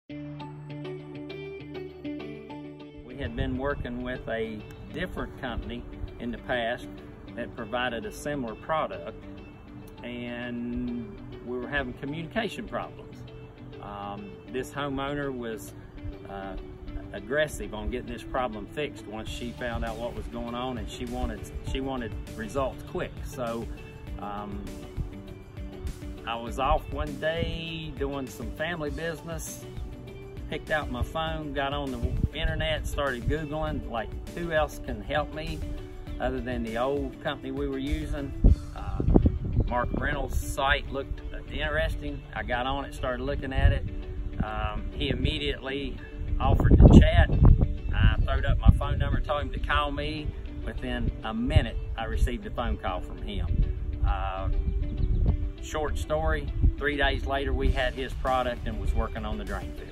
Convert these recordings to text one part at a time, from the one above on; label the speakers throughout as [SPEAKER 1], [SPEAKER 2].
[SPEAKER 1] We had been working with a different company in the past that provided a similar product, and we were having communication problems. This homeowner was aggressive on getting this problem fixed once she found out what was going on, and she wanted results quick. So I was off one day doing some family business, picked out my phone, got on the internet, started Googling like who else can help me other than the old company we were using. Mark Reynolds' site looked interesting. I got on it, started looking at it. He immediately offered to chat. I throwed up my phone number, told him to call me. Within a minute, I received a phone call from him. Short story, 3 days later, we had his product and was working on the drain field.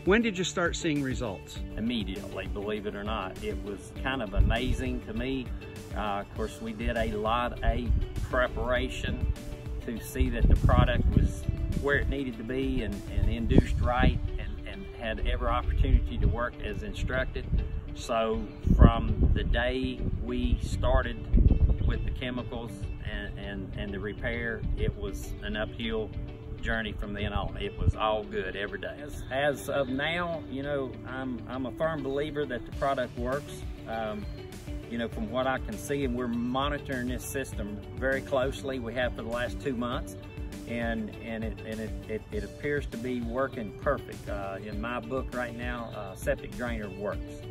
[SPEAKER 2] When did you start seeing results?
[SPEAKER 1] Immediately, believe it or not. It was kind of amazing to me. Of course, we did a lot of preparation to see that the product was where it needed to be and induced right and had every opportunity to work as instructed. So from the day we started with the chemicals and the repair, it was an uphill journey from then on. It was all good every day. As of now, you know, I'm a firm believer that the product works. You know, from what I can see, and we're monitoring this system very closely. We have for the last 2 months, and it appears to be working perfect. In my book right now, Septic Drainer works.